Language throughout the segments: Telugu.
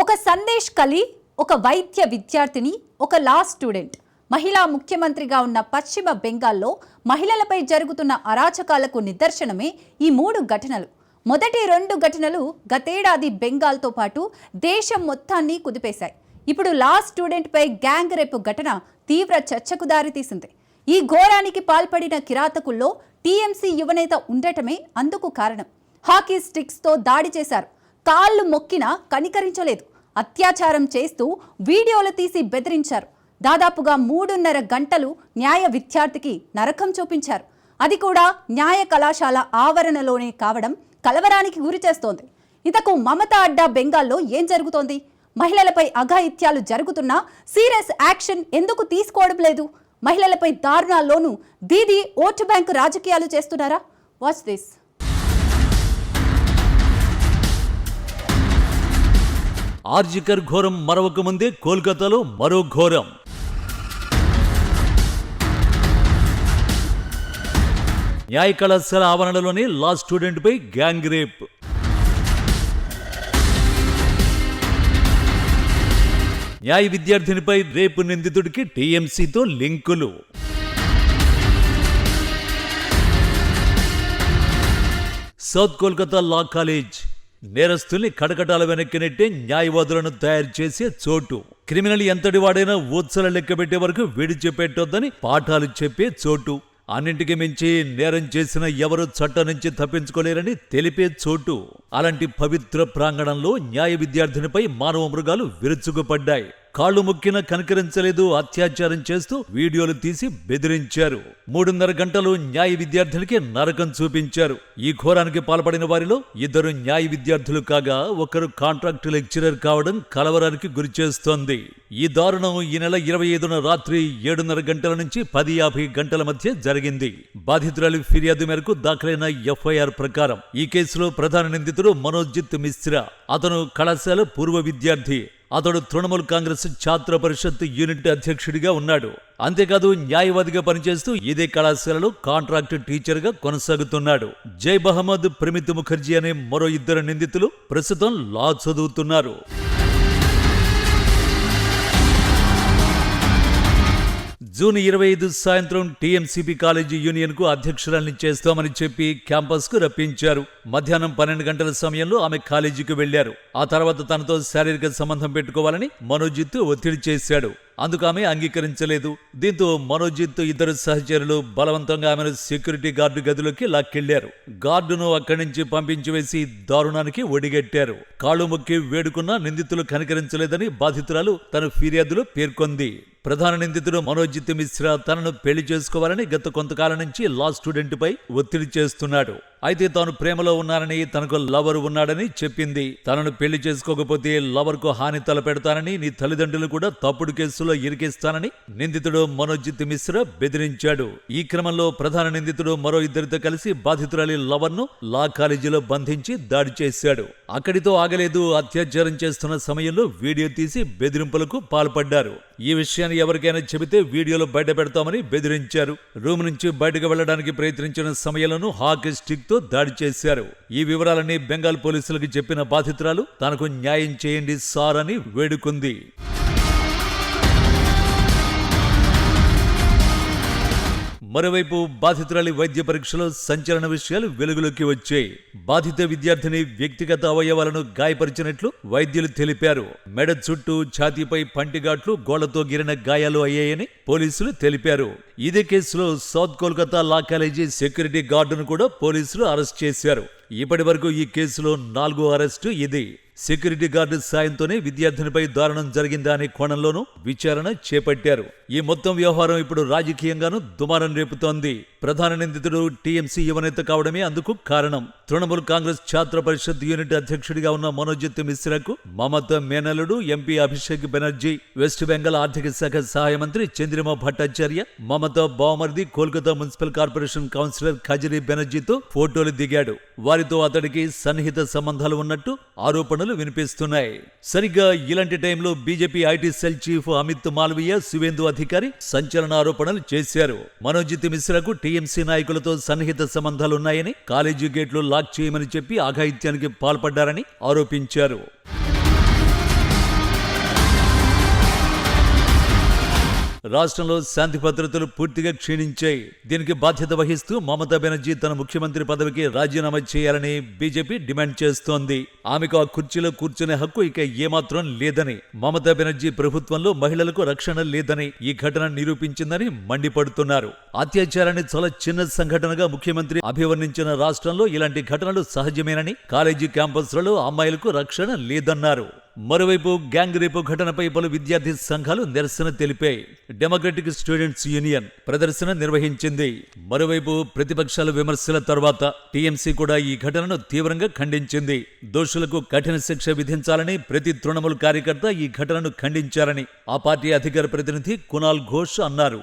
ఒక సందేశ్ కలి, ఒక వైద్య విద్యార్థిని, ఒక లా స్టూడెంట్. మహిళా ముఖ్యమంత్రిగా ఉన్న పశ్చిమ బెంగాల్లో మహిళలపై జరుగుతున్న అరాచకాలకు నిదర్శనమే ఈ 3 ఘటనలు. మొదటి 2 ఘటనలు గతేడాది బెంగాల్తో పాటు దేశం మొత్తాన్ని కుదిపేశాయి. ఇప్పుడు లా స్టూడెంట్పై గ్యాంగ్ రేపు ఘటన తీవ్ర చర్చకు దారితీసింది. ఈ ఘోరానికి పాల్పడిన కిరాతకుల్లో టీఎంసీ యువనేత ఉండటమే అందుకు కారణం. హాకీ స్టిక్స్తో దాడి చేశారు. కాళ్ళు మొక్కినా కనికరించలేదు. అత్యాచారం చేస్తూ వీడియోలు తీసి బెదిరించారు. దాదాపుగా 3.5 గంటలు న్యాయ విద్యార్థికి నరకం చూపించారు. అది కూడా న్యాయ కళాశాల ఆవరణలోనే కావడం కలవరానికి గురి చేస్తోంది. ఇంతకు మమతా అడ్డా బెంగాల్లో ఏం జరుగుతోంది? మహిళలపై అఘాయిత్యాలు జరుగుతున్నా సీరియస్ యాక్షన్ ఎందుకు తీసుకోవడం లేదు? మహిళలపై దారుణాల్లోనూ దీదీ ఓటు బ్యాంకు రాజకీయాలు చేస్తున్నారా? Watch this. ఆర్జికర్ ఘోరం మరొక ముందే కోల్కతాలో మరో ఘోరం. న్యాయ కళాశాల ఆవరణలోని లా స్టూడెంట్ పై గ్యాంగ్ రేప్. న్యాయ విద్యార్థినిపై రేపు నిందితుడికి టీఎంసీతో లింకులు. సౌత్ కోల్కతా లా కాలేజ్ నేరస్తుల్ని కటకటాల వెనక్కి నెట్టే న్యాయవాదులను తయారు చేసే చోటు. క్రిమినల్ ఎంతటి వాడైనా ఊత్సల లెక్కబెట్టే వరకు విడిచిపెట్టొద్దని పాఠాలు చెప్పే చోటు. అన్నింటికి మించి నేరం చేసిన ఎవరు చట్టం నుంచి తప్పించుకోలేరని తెలిపే చోటు. అలాంటి పవిత్ర ప్రాంగణంలో న్యాయ విద్యార్థినిపై మానవ మృగాలు విరుచుకుపడ్డాయి. కాళ్ళు మొక్కిన కనికరించలేదు. అత్యాచారం చేస్తూ వీడియోలు తీసి బెదిరించారు. 3.5 గంటలు న్యాయ విద్యార్థులకి నరకం చూపించారు. ఈ ఘోరానికి పాల్పడిన వారిలో 2 న్యాయ విద్యార్థులు కాగా ఒకరు కాంట్రాక్ట్ లెక్చరర్ కావడం కలవరానికి గురిచేస్తోంది. ఈ దారుణం ఈ నెల 25న రాత్రి 7:30 గంటల నుంచి 10:50 గంటల మధ్య జరిగింది. బాధితురాలి ఫిర్యాదు మేరకు దాఖలైన ఎఫ్ఐఆర్ ప్రకారం ఈ కేసులో ప్రధాన నిందితుడు మనోజిత్ మిశ్రా. అతను కళాశాల పూర్వ విద్యార్థి. అతడు తృణమూల్ కాంగ్రెస్ ఛాత్ర పరిషత్ యూనిట్ అధ్యక్షుడిగా ఉన్నాడు. అంతేకాదు న్యాయవాదిగా పనిచేస్తూ ఇదే కళాశాలలో కాంట్రాక్ట్ టీచర్గా కొనసాగుతున్నాడు. జై మహమ్మద్, ప్రమిత్ ముఖర్జీ అనే మరో 2 నిందితులు ప్రస్తుతం లా చదువుతున్నారు. జూన్ 25 సాయంత్రం టీఎంసీపీ కాలేజీ యూనియన్ కు అధ్యక్షురాల్ని చేస్తామని చెప్పి క్యాంపస్ కు రప్పించారు. మధ్యాహ్నం 12 గంటల సమయంలో ఆమె కాలేజీకి వెళ్లారు. ఆ తర్వాత తనతో శారీరక సంబంధం పెట్టుకోవాలని మనోజిత్ ఒత్తిడి చేశాడు. అందుకు ఆమె అంగీకరించలేదు. దీంతో మనోజిత్ 2 సహచరులు బలవంతంగా ఆమెను సెక్యూరిటీ గార్డు గదిలోకి లాక్కెళ్లారు. గార్డును అక్కడి నుంచి పంపించి వేసి దారుణానికి ఒడిగట్టారు. కాళ్ళు మొక్కి వేడుకున్నా నిందితులు కనికరించలేదని బాధితురాలు తన ఫిర్యాదులో పేర్కొంది. ప్రధాన నిందితుడు మనోజిత్ మిశ్రా తనను పెళ్లి చేసుకోవాలని గత కొంతకాలం నుంచి లా స్టూడెంట్ పై ఒత్తిడి చేస్తున్నాడు. అయితే తాను ప్రేమలో ఉన్నానని, తనకు లవర్ ఉన్నాడని చెప్పింది. తనను పెళ్లి చేసుకోకపోతే లవర్ కు హాని తలపెడతానని, నీ తల్లిదండ్రులు కూడా తప్పుడు కేసులో ఇరికిస్తానని నిందితుడు మనోజిత్ మిశ్రా బెదిరించాడు. ఈ క్రమంలో ప్రధాన నిందితుడు మరో 2తో కలిసి బాధితురాలి లవర్ ను లా కాలేజీలో బంధించి దాడి చేశాడు. అక్కడితో ఆగలేదు. అత్యాచారం చేస్తున్న సమయంలో వీడియో తీసి బెదిరింపులకు పాల్పడ్డారు. ఈ విషయాన్ని ఎవరికైనా చెబితే వీడియోలో బయట పెడతామని బెదిరించారు. రూమ్ నుంచి బయటకు వెళ్లడానికి ప్రయత్నించిన సమయంలోనూ హాకీ స్టిక్ తో దాడి చేశారు. ఈ వివరాలన్నీ బెంగాల్ పోలీసులకు చెప్పిన బాధితురాలు తనకు న్యాయం చేయండి సార్ అని వేడుకుంది. మరోవైపు బాధితురాలి వైద్య పరీక్షలో సంచలన విషయాలు వెలుగులోకి వచ్చాయి. బాధిత విద్యార్థిని వ్యక్తిగత అవయవాలను గాయపరిచినట్లు వైద్యులు తెలిపారు. మెడ చుట్టూ, ఛాతీపై పంటిగాట్లు, గోళ్లతో గిరిన గాయాలు అయ్యాయని పోలీసులు తెలిపారు. ఇదే కేసులో south Kolkata law college security గార్డును కూడా పోలీసులు అరెస్ట్ చేశారు. ఇప్పటి వరకు ఈ కేసులో 4వ అరెస్టు ఇది. సెక్యూరిటీ గార్డు సాయంతోనే విద్యార్థినిపై దారుణం జరిగిందా అనే కోణంలోనూ విచారణ చేపట్టారు. ఈ మొత్తం వ్యవహారం ఇప్పుడు రాజకీయంగానూ దుమారం రేపుతోంది. ప్రధాన నిందితుడు టీఎంసీ యువనేత కావడమే అందుకు కారణం. తృణమూల్ కాంగ్రెస్ ఛాత్ర పరిషత్ యూనిట్ అధ్యక్షుడిగా ఉన్న మనోజిత్ మిశ్రాకు మమతా మేనలుడు ఎంపీ అభిషేక్ బెనర్జీ, వెస్ట్ బెంగాల్ ఆర్థిక శాఖ సహాయ మంత్రి చంద్రిమా భట్టాచార్య, మమతా బావమర్ది Kolkata municipal corporation councillor Kajari బెనర్జీతో ఫోటోలు దిగాడు. వారితో అతడికి సన్నిహిత సంబంధాలు ఉన్నట్టు ఆరోపణలు వినిపిస్తున్నాయి. సరిగ్గా ఇలాంటి టైంలో BJP IT cell chief Amit Malviya, Suvendu Adhikari సంచలన ఆరోపణలు చేశారు. మనోజిత్ మిశ్రాకు టీఎంసీ నాయకులతో సన్నిహిత సంబంధాలున్నాయని, కాలేజీ గేట్లు లాక్ చేయమని చెప్పి అఘాయిత్యానికి పాల్పడ్డారని ఆరోపించారు. రాష్ట్రంలో శాంతి భద్రతలు పూర్తిగా క్షీణించాయి. దీనికి బాధ్యత వహిస్తూ మమతా బెనర్జీ తన ముఖ్యమంత్రి పదవికి రాజీనామా చేయాలని బీజేపీ డిమాండ్ చేస్తోంది. ఆమెకు ఆ కుర్చీలో కూర్చునే హక్కు ఇక ఏమాత్రం లేదని, మమతా బెనర్జీ ప్రభుత్వంలో మహిళలకు రక్షణ లేదని ఈ ఘటన నిరూపించిందని మండిపడుతున్నారు. అత్యాచారాన్ని చాలా చిన్న సంఘటనగా ముఖ్యమంత్రి అభివర్ణించిన రాష్ట్రంలో ఇలాంటి ఘటనలు సహజమేనని, కాలేజీ క్యాంపస్లలో అమ్మాయిలకు రక్షణ లేదన్నారు. మరోవైపు గ్యాంగ్ రేపు ఘటనపై పలు విద్యార్థి సంఘాలు నిరసన తెలిపాయి. డెమోక్రటిక్ స్టూడెంట్స్ యూనియన్ ప్రదర్శన నిర్వహించింది. మరోవైపు ప్రతిపక్షాల విమర్శల తర్వాత టీఎంసీ కూడా ఈ ఘటనను తీవ్రంగా ఖండించింది. దోషులకు కఠిన శిక్ష విధించాలని ప్రతి తృణమూల్ కార్యకర్త ఈ ఘటనను ఖండించారని ఆ పార్టీ అధికార ప్రతినిధి కునాల్ ఘోష్ అన్నారు.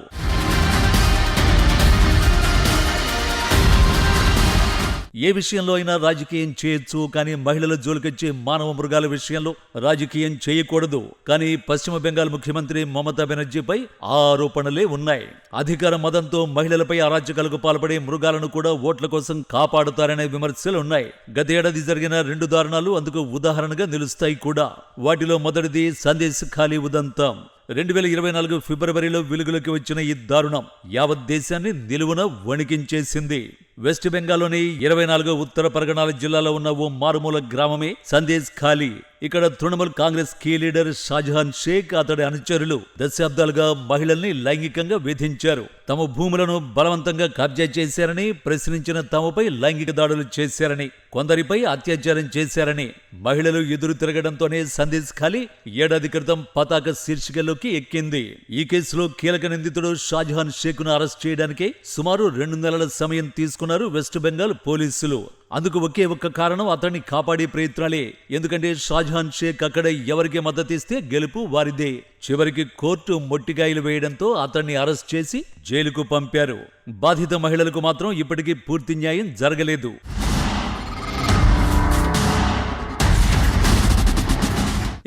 ఏ విషయంలో అయినా రాజకీయం చేయొచ్చు, కానీ మహిళల జోలికొచ్చే మానవ మృగాల విషయంలో రాజకీయం చేయకూడదు. కానీ పశ్చిమ బెంగాల్ ముఖ్యమంత్రి మమతా బెనర్జీపై ఆ ఆరోపణలే ఉన్నాయి. అధికార మదంతో మహిళలపై అరాచకాలకు పాల్పడే మృగాలను కూడా ఓట్ల కోసం కాపాడుతారనే విమర్శలు ఉన్నాయి. గత ఏడాది జరిగిన 2 దారుణాలు అందుకు ఉదాహరణగా నిలుస్తాయి కూడా. వాటిలో మొదటిది సందేశ్ ఖాళీ ఉదంతం. 2024 ఫిబ్రవరిలో వెలుగులోకి వచ్చిన ఈ దారుణం యావత్ దేశాన్ని నిలువున వణికించేసింది. వెస్ట్ బెంగాల్లోని 24 ఉత్తర పరగణాల జిల్లాలో ఉన్న ఓ మారుమూల గ్రామమే సందేశ్ ఖాళీ. ఇక్కడ తృణమూల్ కాంగ్రెస్ కీ లీడర్ షాజహాన్ షేక్, అతడి అనుచరులు దశాబ్దాలుగా మహిళల్ని లైంగికంగా వేధించారు. తమ భూములను బలవంతంగా కబ్జా చేశారని, ప్రశ్నించిన తమపై లైంగిక దాడులు చేశారని, కొందరిపై అత్యాచారం చేశారని మహిళలు ఎదురు తిరగడంతోనే సందేశ్ ఖాళీ ఏడాది క్రితం పతాక శీర్షికల్లోకి ఎక్కింది. ఈ కేసులో కీలక నిందితుడు షాజహాన్ షేక్ ను అరెస్ట్ చేయడానికి సుమారు 2 నెలల సమయం తీసుకున్నారు వెస్ట్ బెంగాల్ పోలీసులు. అందుకు ఒకే ఒక్క కారణం, అతన్ని కాపాడే ప్రయత్నాలే. ఎందుకంటే షాజహాన్ షేక్ అక్కడ ఎవరికి మద్దతిస్తే గెలుపు వారిదే. చివరికి కోర్టు మొట్టికాయలు వేయడంతో అతన్ని అరెస్ట్ చేసి జైలుకు పంపారు. బాధిత మహిళలకు మాత్రం ఇప్పటికీ పూర్తి న్యాయం జరగలేదు.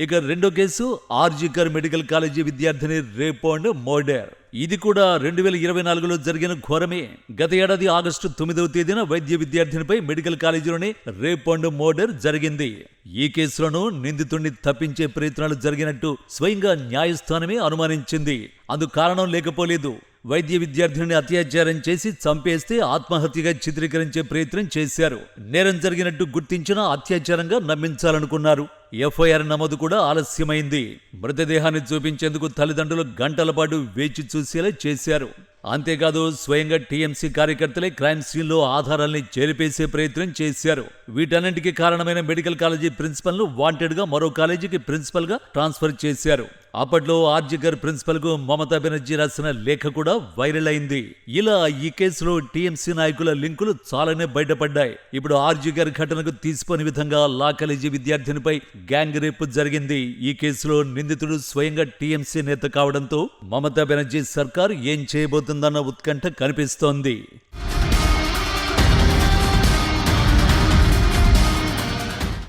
ఇక రెండో కేసు ఆర్జికర్ మెడికల్ కాలేజీ విద్యార్థిని రేప్ అండ్ మర్డర్. ఇది కూడా 2024లో జరిగిన ఘోరమే. గత ఏడాది ఆగస్టు 9వ తేదీన వైద్య విద్యార్థినిపై మెడికల్ కాలేజీలోనే రేప్ అండ్ మర్డర్ జరిగింది. ఈ కేసులను నిందితుడిని తప్పించే ప్రయత్నాలు జరిగినట్టు స్వయంగా న్యాయస్థానమే అనుమానించింది. అందుకు కారణం లేకపోలేదు. వైద్య విద్యార్థిని అత్యాచారం చేసి చంపేస్తే ఆత్మహత్యగా చిత్రీకరించే ప్రయత్నం చేశారు. నేరం జరిగినట్టు గుర్తించిన అత్యాచారంగా నమ్మించాలనుకున్నారు. ఎఫ్ఐఆర్ నమోదు కూడా ఆలస్యమైంది. మృతదేహాన్ని చూపించేందుకు తల్లిదండ్రులు గంటల పాటు వేచి చూసేలా చేశారు. అంతేకాదు స్వయంగా టీఎంసీ కార్యకర్తలే క్రైమ్ సీన్ లో ఆధారాల్ని చెరిపేసే ప్రయత్నం చేశారు. వీటన్నింటికి కారణమైన మెడికల్ కాలేజీ ప్రిన్సిపల్ ను వాంటెడ్ గా మరో కాలేజీకి ప్రిన్సిపల్ గా ట్రాన్స్ఫర్ చేశారు. అప్పట్లో ఆర్జికర్ ప్రిన్సిపల్ కు మమతా బెనర్జీ రాసిన లేఖ కూడా వైరల్ అయింది. ఇలా ఈ కేసులో టీఎంసీ నాయకుల లింకులు చాలానే బయటపడ్డాయి. ఇప్పుడు ఆర్జికర్ ఘటనకు తీసిపోని విధంగా లా కాలేజీ విద్యార్థినిపై గ్యాంగ్ రేప్ జరిగింది. ఈ కేసులో నిందితుడు స్వయంగా టీఎంసీ నేత కావడంతో మమతా బెనర్జీ సర్కార్ ఏం చేయబోతుందన్న ఉత్కంఠ కనిపిస్తోంది.